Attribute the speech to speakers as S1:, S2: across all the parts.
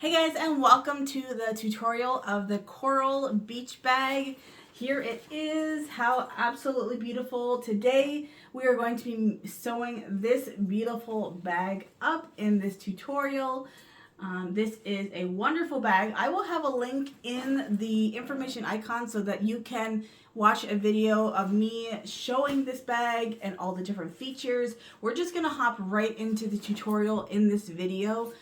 S1: Hey guys, and welcome to the tutorial of the coral beach bag. Here it is. How absolutely beautiful. Today we are going to be sewing this beautiful bag up in this tutorial. This is a wonderful bag. I will have a link in the information icon so that you can watch a video of me showing this bag and all the different features. We're just going to hop right into the tutorial in this video.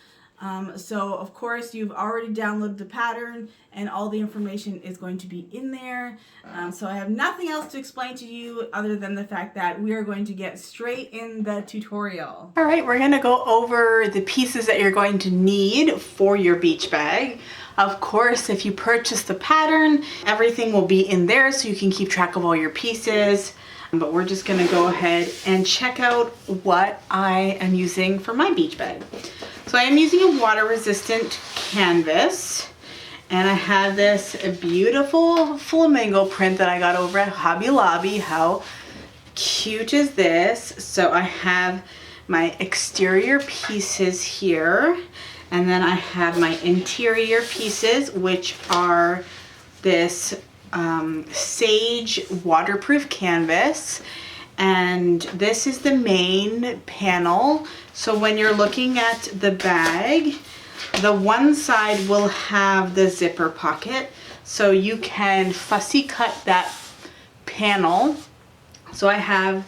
S1: So of course you've already downloaded the pattern and all the information is going to be in there. So I have nothing else to explain to you other than the fact that we are going to get straight in the tutorial. All right, we're going to go over the pieces that you're going to need for your beach bag. Of course, if you purchase the pattern, everything will be in there so you can keep track of all your pieces. But we're just going to go ahead and check out what I am using for my beach bag. So I am using a water resistant canvas, and I have this beautiful flamingo print that I got over at Hobby Lobby. How cute is this? So I have my exterior pieces here, and then I have my interior pieces, which are this sage waterproof canvas. And this is the main panel. So when you're looking at the bag, the one side will have the zipper pocket. So you can fussy cut that panel. So I have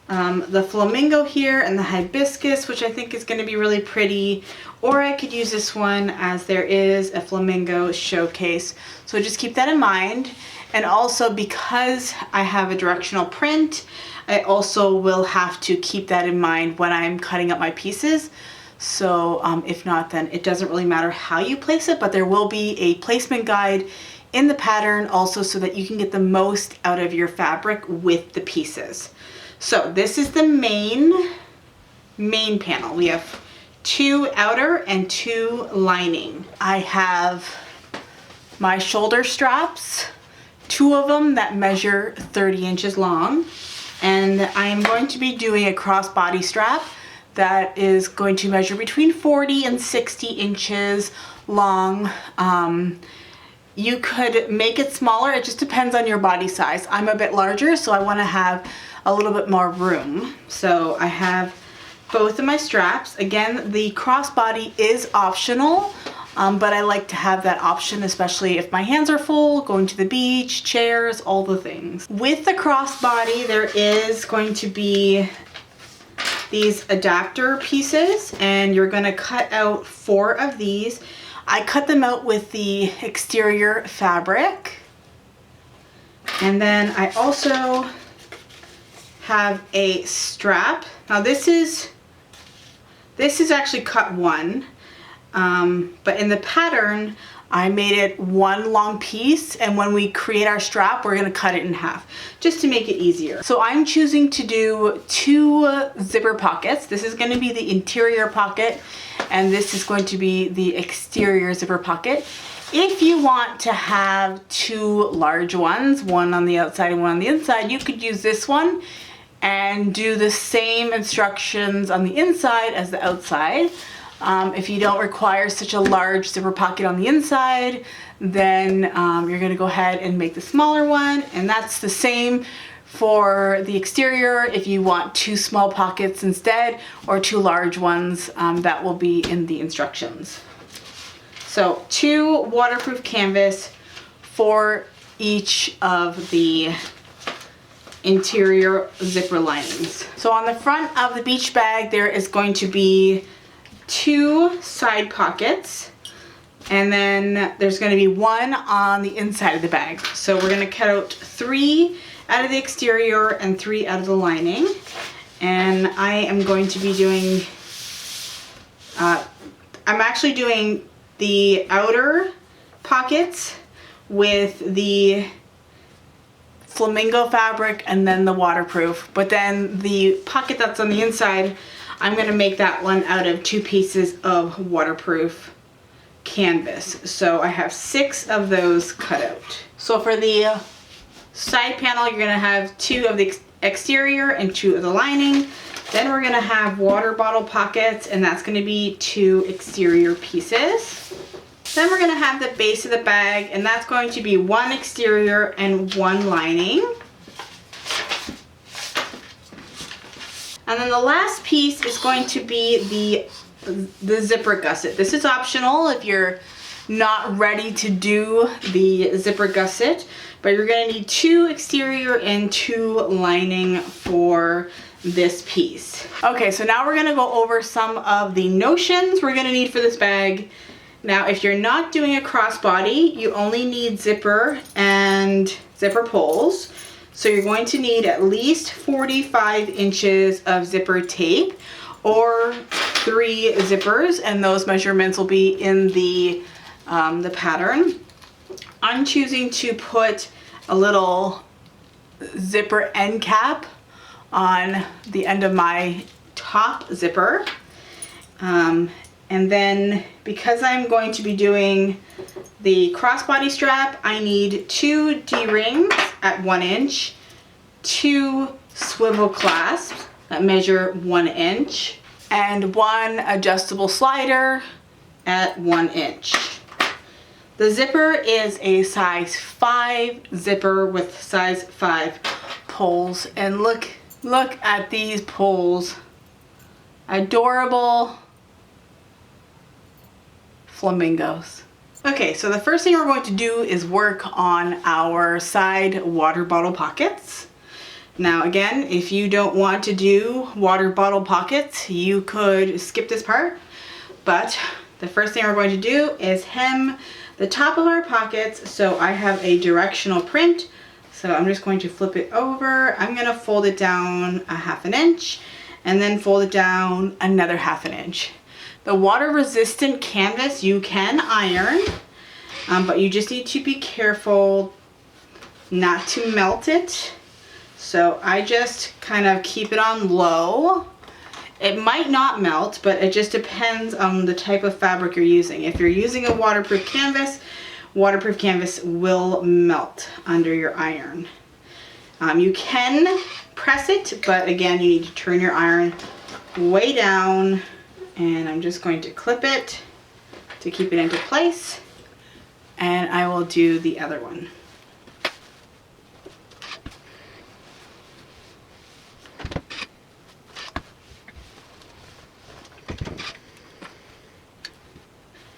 S1: the flamingo here and the hibiscus, which I think is going to be really pretty. Or I could use this one as there is a flamingo showcase. So just keep that in mind. And also because I have a directional print, I also will have to keep that in mind when I'm cutting up my pieces. So if not, then it doesn't really matter how you place it, but there will be a placement guide in the pattern also so that you can get the most out of your fabric with the pieces. So this is the main panel. We have 2 outer and 2 lining. I have my shoulder straps, 2 of them that measure 30 inches long. And I'm going to be doing a crossbody strap that is going to measure between 40 and 60 inches long. You could make it smaller, it just depends on your body size. I'm a bit larger, so I want to have a little bit more room. So I have both of my straps. Again, the crossbody is optional. But I like to have that option, especially if my hands are full, going to the beach, chairs, all the things. With the crossbody, there is going to be these adapter pieces, and you're going to cut out 4 of these. I cut them out with the exterior fabric. And then I also have a strap. Now this is actually cut 1. But in the pattern, I made it 1 long piece, and when we create our strap, we're going to cut it in half just to make it easier. So I'm choosing to do 2 zipper pockets. This is going to be the interior pocket, and this is going to be the exterior zipper pocket. If you want to have 2 large ones, one on the outside and one on the inside, you could use this one and do the same instructions on the inside as the outside. If you don't require such a large zipper pocket on the inside, then you're going to go ahead and make the smaller one, and that's the same for the exterior. If you want 2 small pockets instead or 2 large ones, that will be in the instructions. So 2 waterproof canvas for each of the interior zipper linings. So on the front of the beach bag, there is going to be 2 side pockets, and then there's going to be 1 on the inside of the bag. So we're going to cut out 3 out of the exterior and 3 out of the lining. And I am going to be doing, I'm actually doing the outer pockets with the flamingo fabric and then the waterproof, but then the pocket that's on the inside, I'm going to make that one out of 2 pieces of waterproof canvas. So I have 6 of those cut out. So for the side panel, you're going to have 2 of the exterior and 2 of the lining. Then we're gonna have water bottle pockets, and that's gonna be 2 exterior pieces. Then we're gonna have the base of the bag, and that's going to be 1 exterior and 1 lining. And then the last piece is going to be the zipper gusset. This is optional if you're not ready to do the zipper gusset, but you're gonna need 2 exterior and 2 lining for this piece. Okay, so now we're gonna go over some of the notions we're gonna need for this bag. Now, if you're not doing a crossbody, you only need zipper and zipper pulls. So you're going to need at least 45 inches of zipper tape or 3 zippers, and those measurements will be in the pattern. I'm choosing to put a little zipper end cap on the end of my top zipper. And then because I'm going to be doing the crossbody strap, I need 2 D-rings at 1 inch, 2 swivel clasps that measure 1 inch, and 1 adjustable slider at 1 inch. The zipper is a size 5 zipper with size 5 pulls, and look at these pulls. Adorable flamingos. Okay, so the first thing we're going to do is work on our side water bottle pockets. Now again, if you don't want to do water bottle pockets, you could skip this part, but the first thing we're going to do is hem the top of our pockets. So I have a directional print, so I'm just going to flip it over. I'm going to fold it down a 1/2 inch and then fold it down another 1/2 inch. The water resistant canvas you can iron, but you just need to be careful not to melt it. So I just kind of keep it on low. It might not melt, but it just depends on the type of fabric you're using. If you're using a waterproof canvas will melt under your iron. You can press it, but again, you need to turn your iron way down. And I'm just going to clip it to keep it into place, and I will do the other one.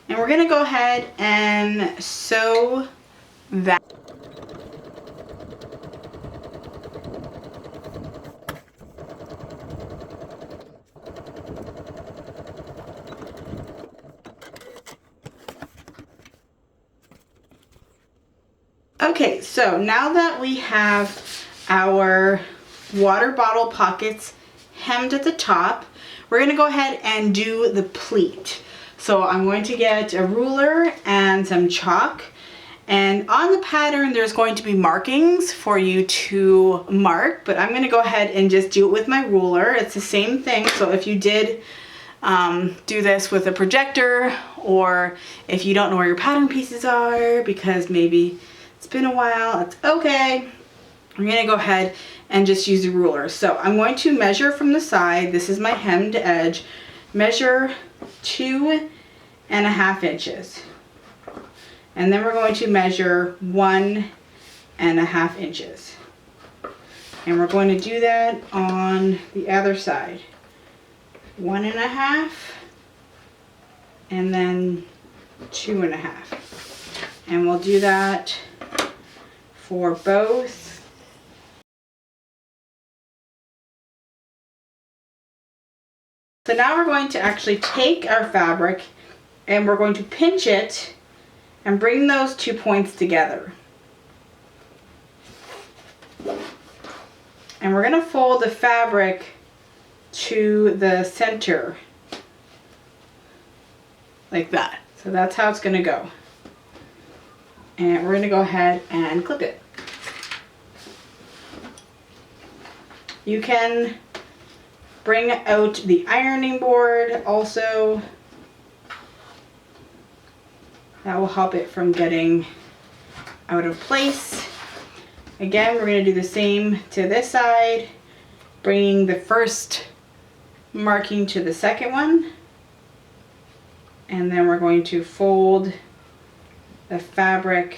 S1: And we're gonna go ahead and sew that. Okay, so now that we have our water bottle pockets hemmed at the top, we're going to go ahead and do the pleat. So I'm going to get a ruler and some chalk, and on the pattern there's going to be markings for you to mark, but I'm going to go ahead and just do it with my ruler. It's the same thing, so if you did do this with a projector, or if you don't know where your pattern pieces are because maybe it's been a while, it's okay. I'm gonna go ahead and just use a ruler. So I'm going to measure from the side. This is my hemmed edge. Measure 2.5 inches. And then we're going to measure 1.5 inches. And we're going to do that on the other side. 1.5 and then 2.5. And we'll do that for both. So now we're going to actually take our fabric and we're going to pinch it and bring those 2 points together. And we're going to fold the fabric to the center like that. So that's how it's going to go. And we're going to go ahead and clip it. You can bring out the ironing board also. That will help it from getting out of place. Again, we're going to do the same to this side, bringing the first marking to the second one, and then we're going to fold the fabric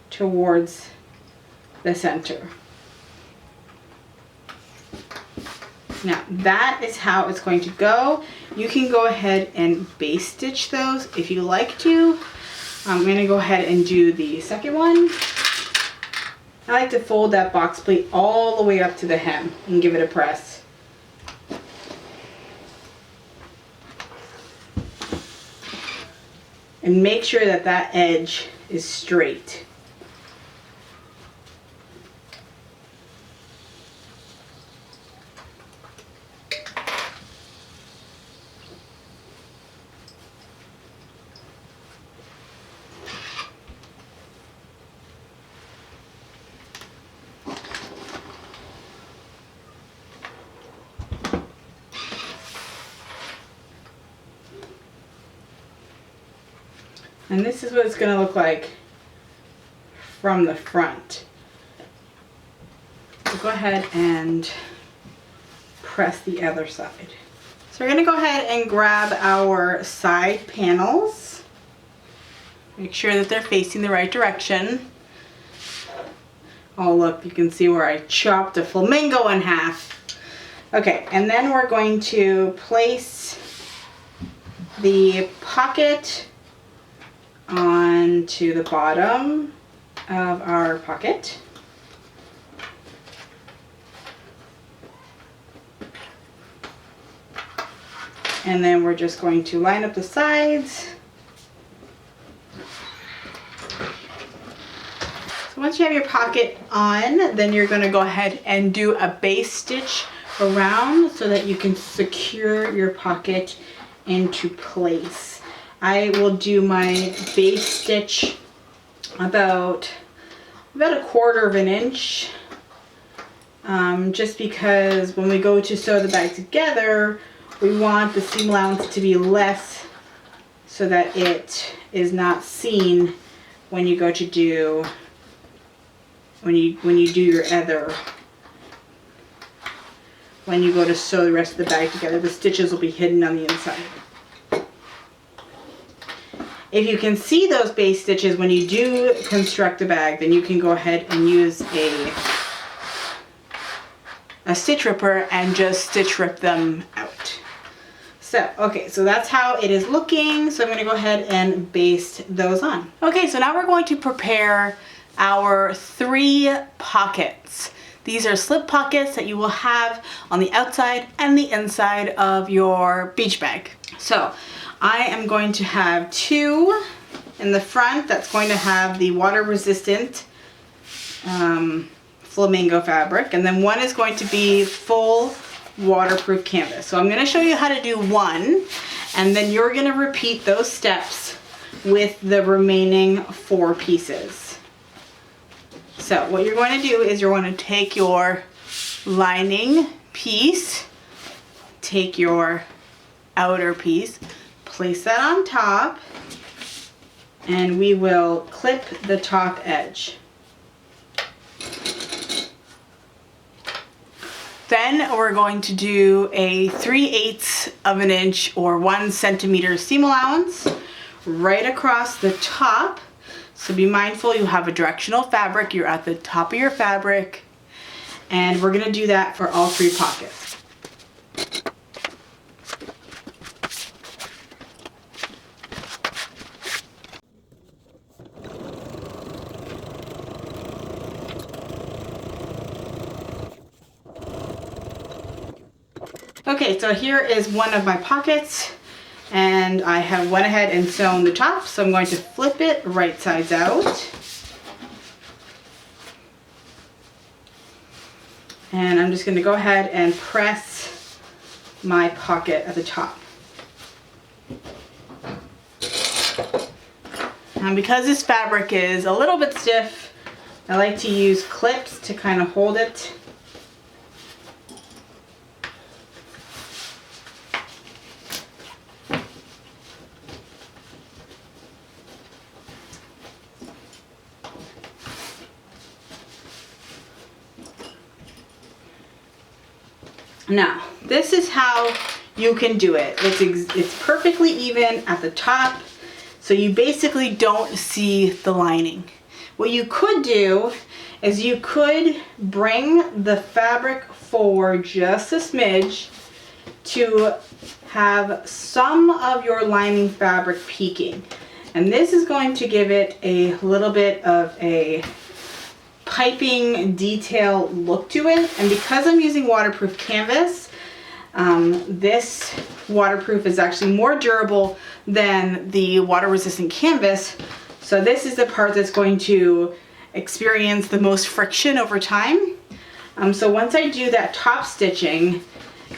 S1: towards the center. Now that is how it's going to go. You can go ahead and base stitch those if you like to. I'm going to go ahead and do the second one. I like to fold that box pleat all the way up to the hem and give it a press. And make sure that that edge is straight. And this is what it's going to look like from the front. So go ahead and press the other side. So we're going to go ahead and grab our side panels. Make sure that they're facing the right direction. Oh look, you can see where I chopped a flamingo in half. Okay, and then we're going to place the pocket onto the bottom of our pocket. And then we're just going to line up the sides. So once you have your pocket on, then you're going to go ahead and do a base stitch around so that you can secure your pocket into place. I will do my base stitch about a 1/4 of an inch, just because when we go to sew the bag together, we want the seam allowance to be less so that it is not seen when you go to do, when you do your other, when you go to sew the rest of the bag together, the stitches will be hidden on the inside. If you can see those base stitches when you do construct a bag, then you can go ahead and use a stitch ripper and just stitch rip them out. So, okay, so that's how it is looking. So I'm going to go ahead and baste those on. Okay, so now we're going to prepare our 3 pockets. These are slip pockets that you will have on the outside and the inside of your beach bag. So I am going to have 2 in the front that's going to have the water resistant flamingo fabric, and then 1 is going to be full waterproof canvas. So I'm going to show you how to do 1, and then you're going to repeat those steps with the remaining 4 pieces. So what you're going to do is you're going to take your lining piece, take your outer piece, place that on top, and we will clip the top edge. Then we're going to do a 3/8 of an inch or 1 centimeter seam allowance right across the top. So be mindful you have a directional fabric, you're at the top of your fabric, and we're going to do that for all 3 pockets. Okay, so here is one of my pockets, and I have went ahead and sewn the top, so I'm going to flip it right sides out. And I'm just going to go ahead and press my pocket at the top. And because this fabric is a little bit stiff, I like to use clips to kind of hold it. Now, this is how you can do it. It's perfectly even at the top, so you basically don't see the lining. What you could do is you could bring the fabric forward just a smidge to have some of your lining fabric peeking. And this is going to give it a little bit of a piping detail look to it. And because I'm using waterproof canvas, this waterproof is actually more durable than the water resistant canvas. So this is the part that's going to experience the most friction over time. So once I do that top stitching,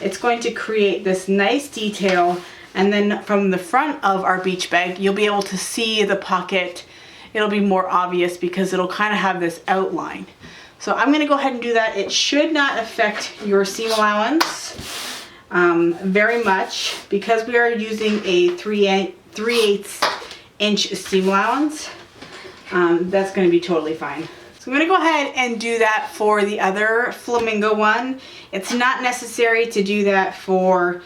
S1: it's going to create this nice detail, and then from the front of our beach bag, you'll be able to see the pocket. It'll be more obvious because it'll kind of have this outline. So I'm going to go ahead and do that. It should not affect your seam allowance very much because we are using a 3/8 inch seam allowance. That's going to be totally fine. So I'm going to go ahead and do that for the other Flamingo one. It's not necessary to do that for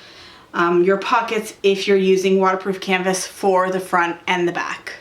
S1: your pockets if you're using waterproof canvas for the front and the back.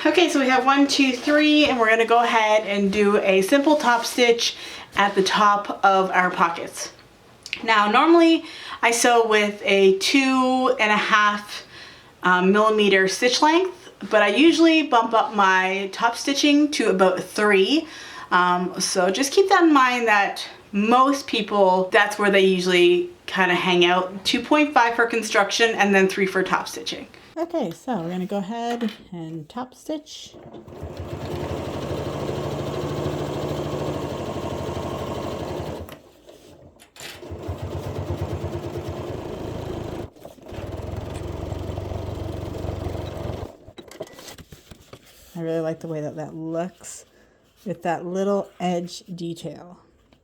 S1: Okay, so we have 1, 2, 3, and we're going to go ahead and do a simple top stitch at the top of our pockets. Now, normally I sew with a 2.5 millimeter stitch length, but I usually bump up my top stitching to about 3. So just keep that in mind that most people, that's where they usually kind of hang out. 2.5 for construction and then 3 for top stitching. Okay, so we're going to go ahead and top stitch. I really like the way that that looks with that little edge detail.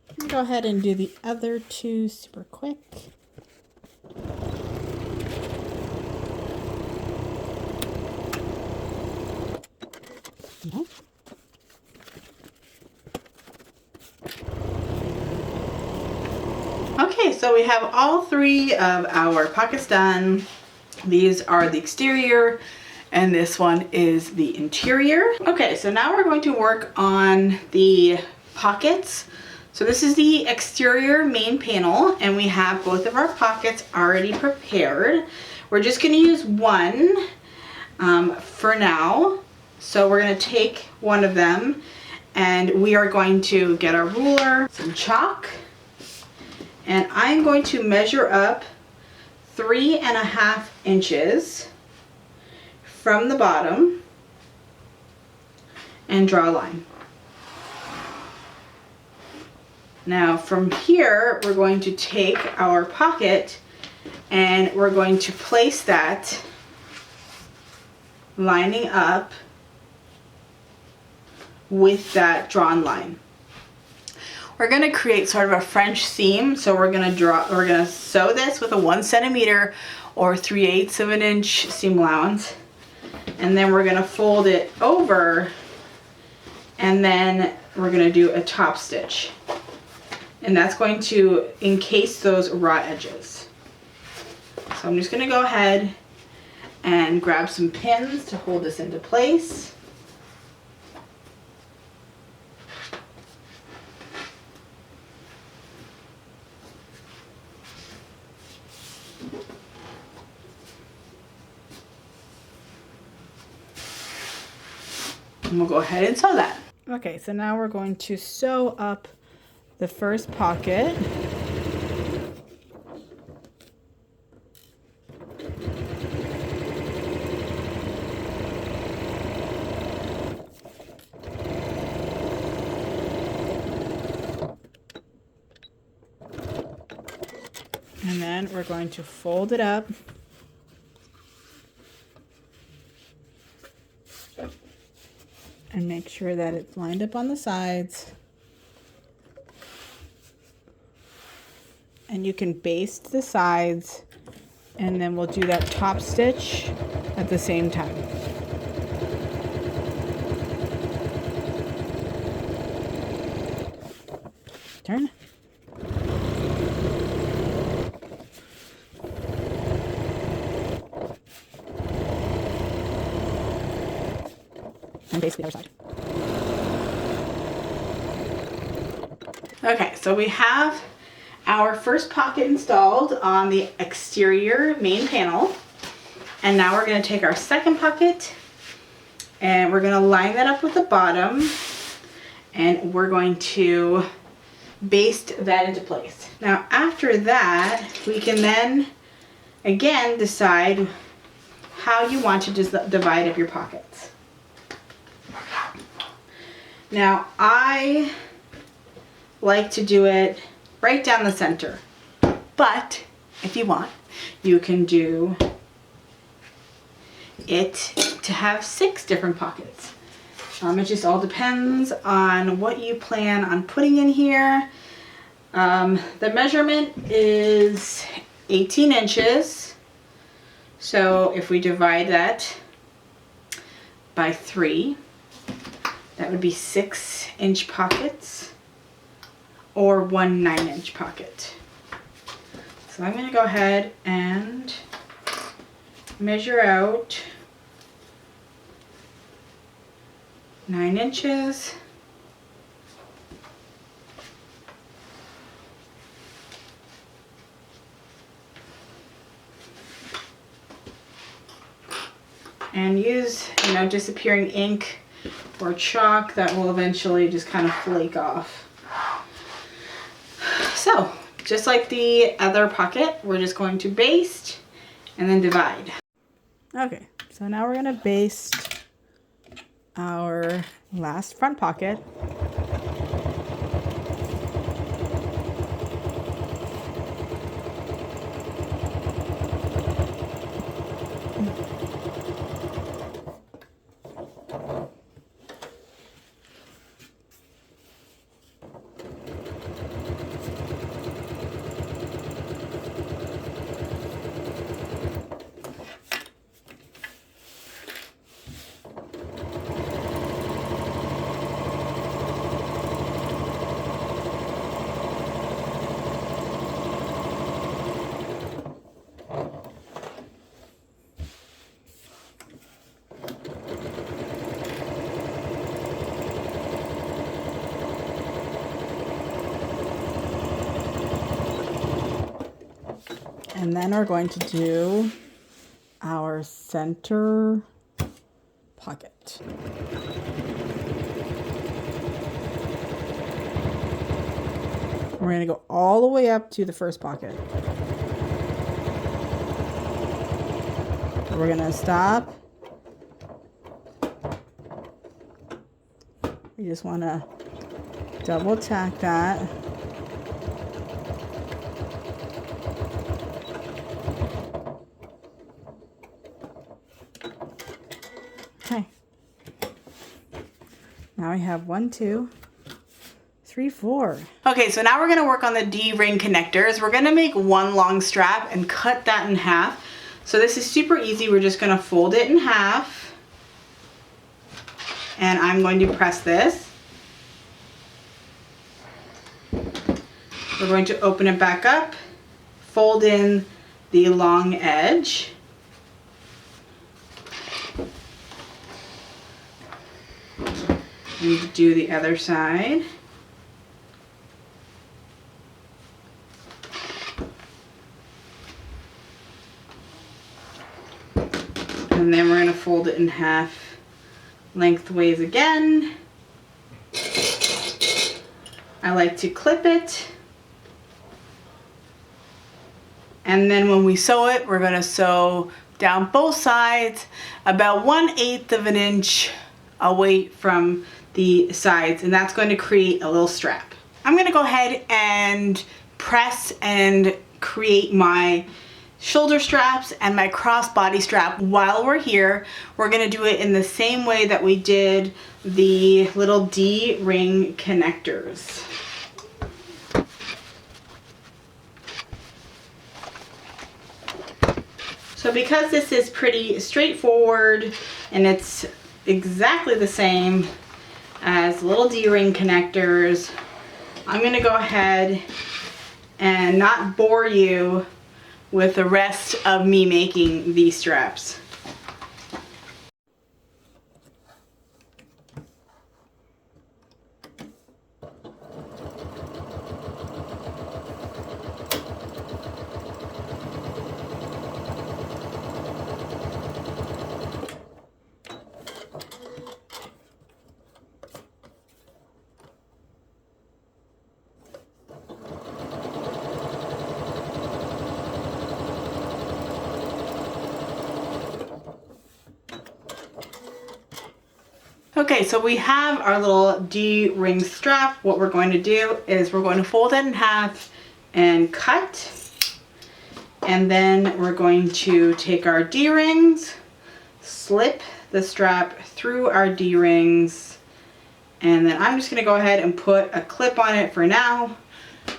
S1: I'm going to go ahead and do the other 2 super quick. Okay, so we have all 3 of our pockets done. These are the exterior and this one is the interior. Okay, so now we're going to work on the pockets. So this is the exterior main panel and we have both of our pockets already prepared. We're just going to use one for now. So we're going to take one of them and we are going to get our ruler, some chalk, and I'm going to measure up 3.5 inches from the bottom and draw a line. Now from here, we're going to take our pocket and we're going to place that lining up with that drawn line. We're going to create sort of a French seam, so we're going to sew this with a 1 centimeter or 3/8 of an inch seam allowance, and then we're going to fold it over, and then we're going to do a top stitch, and that's going to encase those raw edges. So I'm just going to go ahead and grab some pins to hold this into place. And we'll go ahead and sew that. Okay, so now we're going to sew up the first pocket. And then we're going to fold it up. And make sure that it's lined up on the sides. And you can baste the sides, and then we'll do that top stitch at the same time. Turn. And baste the other side. Okay, so we have our first pocket installed on the exterior main panel. And now we're going to take our second pocket and we're going to line that up with the bottom, and we're going to baste that into place. Now after that, we can then again decide how you want to just divide up your pockets. Now I like to do it right down the center, but if you want, you can do it to have 6 different pockets. It just all depends on what you plan on putting in here. The measurement is 18 inches. So if we divide that by 3, that would be 6-inch pockets or 1 9-inch pocket. So I'm going to go ahead and measure out 9 inches. And use, disappearing ink or chalk that will eventually just kind of flake off. So, just like the other pocket, we're just going to baste and then divide. Okay, so now we're going to baste our last front pocket. And then we're going to do our center pocket. We're going to go all the way up to the first pocket. We're going to stop. You just want to double tack that. Okay. Now we have 1, 2, 3, 4. Okay, so now we're going to work on the D-ring connectors. We're going to make one long strap and cut that in half. So this is super easy. We're just going to fold it in half. And I'm going to press this. We're going to open it back up, fold in the long edge. And do the other side. And then we're going to fold it in half lengthways again. I like to clip it. And then when we sew it, we're going to sew down both sides about 1/8 of an inch away from the sides, and that's going to create a little strap. I'm going to go ahead and press and create my shoulder straps and my crossbody strap. While we're here, we're gonna do it in the same way that we did the little D-ring connectors. So because this is pretty straightforward and it's exactly the same as little D-ring connectors, I'm going to go ahead and not bore you with the rest of me making these straps. Okay, so we have our little D-ring strap. What we're going to do is we're going to fold it in half and cut. And then we're going to take our D-rings, slip the strap through our D-rings, and then I'm just going to go ahead and put a clip on it for now,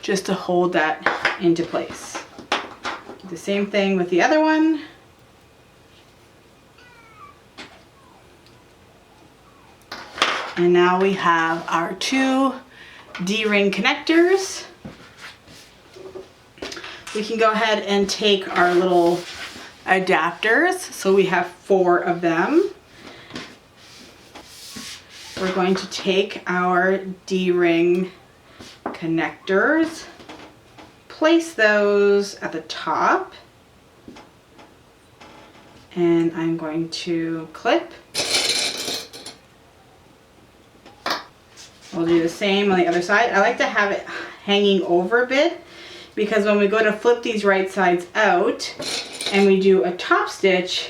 S1: just to hold that into place. Do the same thing with the other one. And now we have our two D-ring connectors. We can go ahead and take our little adapters. So we have 4 of them. We're going to take our D-ring connectors, place those at the top, and I'm going to clip. We'll do the same on the other side. I like to have it hanging over a bit because when we go to flip these right sides out and we do a top stitch,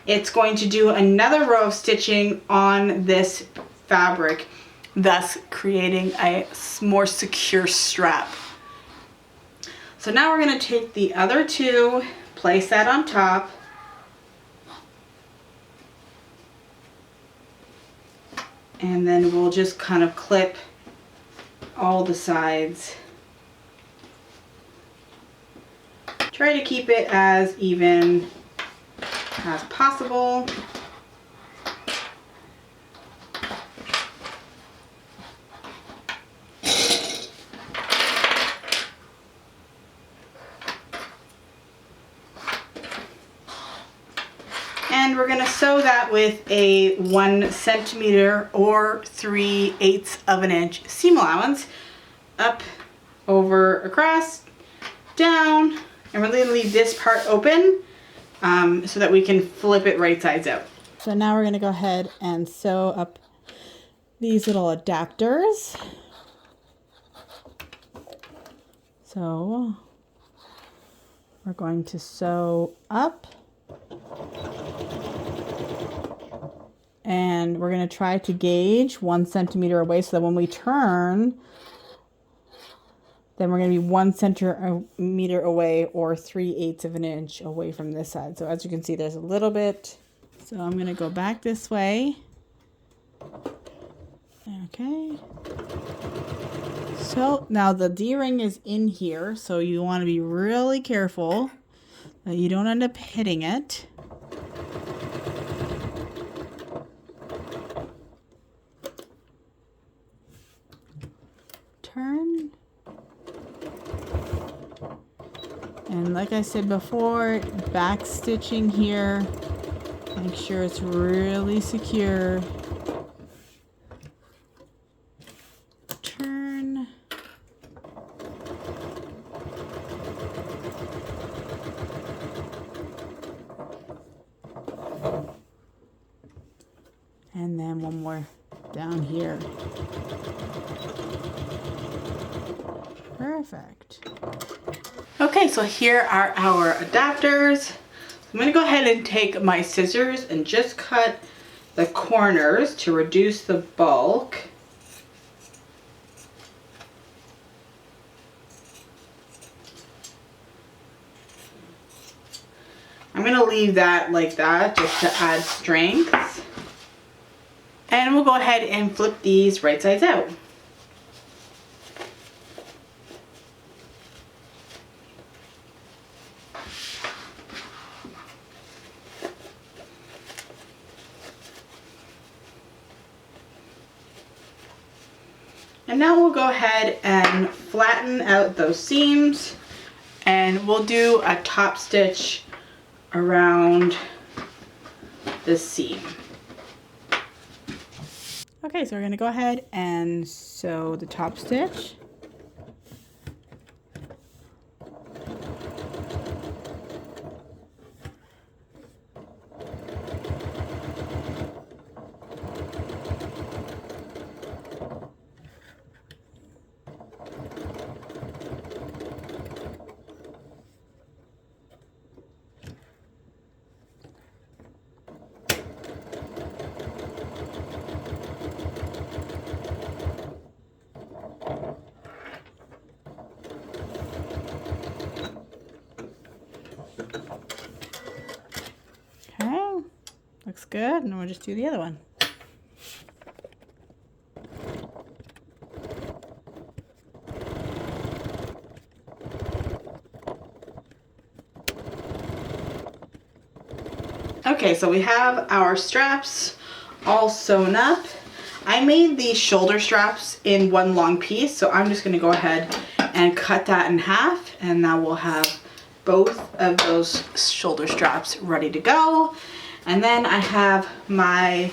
S1: it's going to do another row of stitching on this fabric, thus creating a more secure strap. So now we're going to take the other 2, place that on top, and then we'll just kind of clip all the sides. Try to keep it as even as possible. And we're going to sew that with a 1 centimeter or 3/8 of an inch seam allowance, up, over, across, down, and we're going to leave this part open so that we can flip it right sides out. So now we're going to go ahead and sew up these little adapters. So we're going to sew up. And we're going to try to gauge 1 centimeter away so that when we turn, then we're going to be 1 centimeter away or 3/8 of an inch away from this side. So as you can see, there's a little bit. So I'm going to go back this way. Okay. So now the D-ring is in here, so you want to be really careful that you don't end up hitting it. Turn. And like I said before, back stitching here. Make sure it's really secure. Turn. And then one more down here. Perfect. Okay, so here are our adapters. I'm going to go ahead and take my scissors and just cut the corners to reduce the bulk. I'm gonna leave that like that just to add strength. And we'll go ahead and flip these right sides out. And now we'll go ahead and flatten out those seams, and we'll do a top stitch around this seam. Okay, so we're going to go ahead and sew the top stitch. Okay, looks good, and we'll just do the other one. Okay, so we have our straps all sewn up. I made these shoulder straps in one long piece, so I'm just going to go ahead and cut that in half, and now we'll have both of those shoulder straps ready to go. And then I have my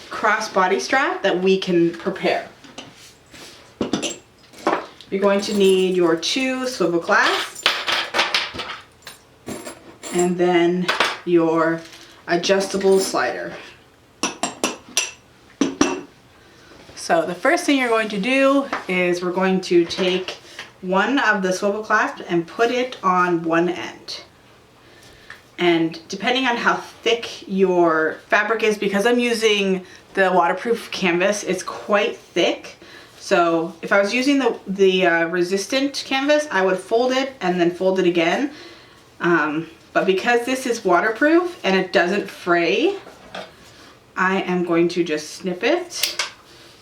S1: crossbody strap that we can prepare. You're going to need your 2 swivel clasps, and then your adjustable slider. So the first thing you're going to do is we're going to take one of the swivel clasps and put it on one end. And depending on how thick your fabric is, because I'm using the waterproof canvas, it's quite thick. So if I was using the resistant canvas, I would fold it and then fold it again. But because this is waterproof and it doesn't fray, I am going to just snip it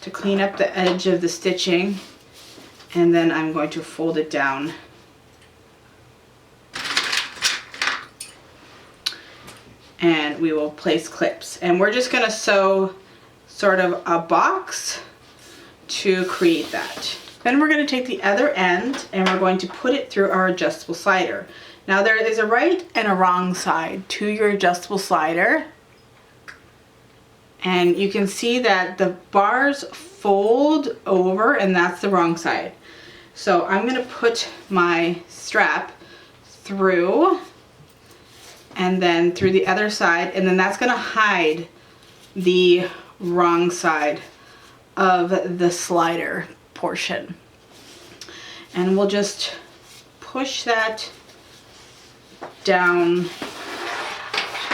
S1: to clean up the edge of the stitching, and then I'm going to fold it down. And we will place clips. And we're just gonna sew sort of a box to create that. Then we're gonna take the other end and we're going to put it through our adjustable slider. Now there is a right and a wrong side to your adjustable slider. And you can see that the bars fold over, and that's the wrong side. So I'm gonna put my strap through and then through the other side, and then that's gonna hide the wrong side of the slider portion. And we'll just push that down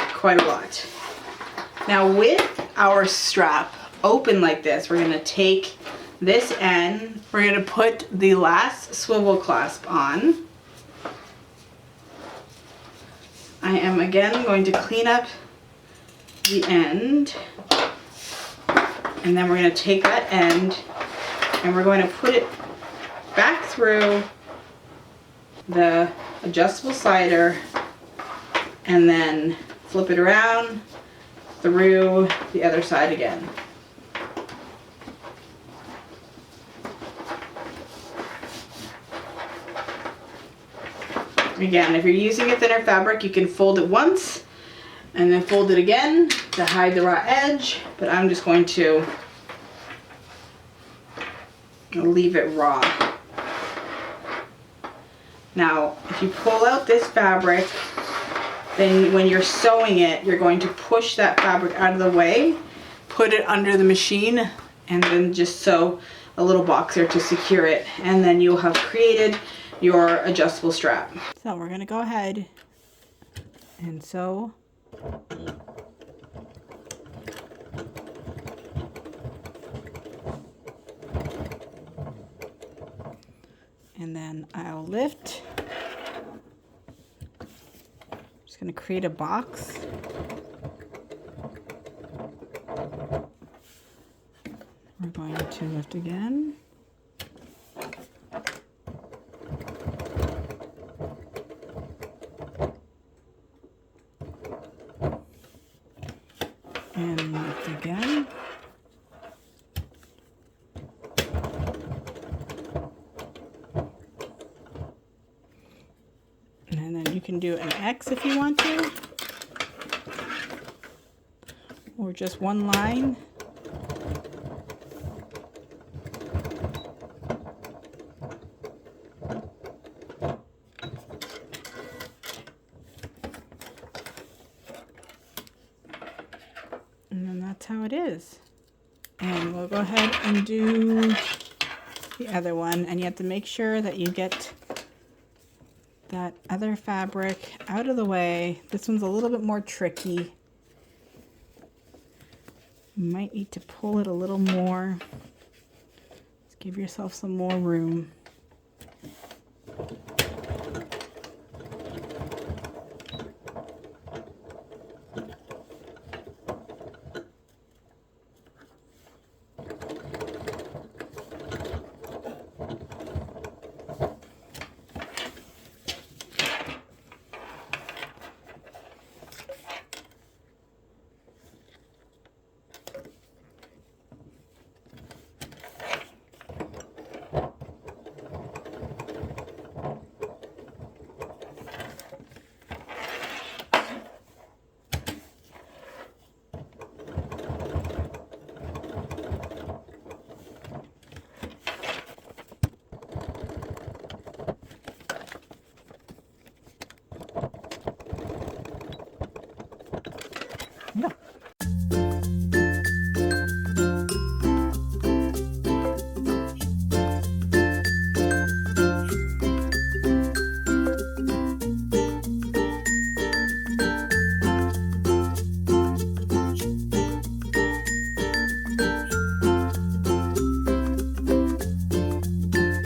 S1: quite a lot. Now with our strap open like this, we're gonna take this end, we're gonna put the last swivel clasp on. I am again going to clean up the end, and then we're going to take that end and we're going to put it back through the adjustable slider and then flip it around through the other side again. Again, if you're using a thinner fabric, you can fold it once and then fold it again to hide the raw edge, but I'm just going to leave it raw. Now, if you pull out this fabric, then when you're sewing it, you're going to push that fabric out of the way, put it under the machine, and then just sew a little box there to secure it, and then you'll have created your adjustable strap. So we're gonna go ahead and sew and then I'll lift Just going to create a box. We're going to lift again. And lift again. And then you can do an X if you want to, or just one line. And then that's how it is. And we'll go ahead and do the other one. And you have to make sure that you get that other fabric out of the way. This one's a little bit more tricky. You might need to pull it a little more. Just give yourself some more room.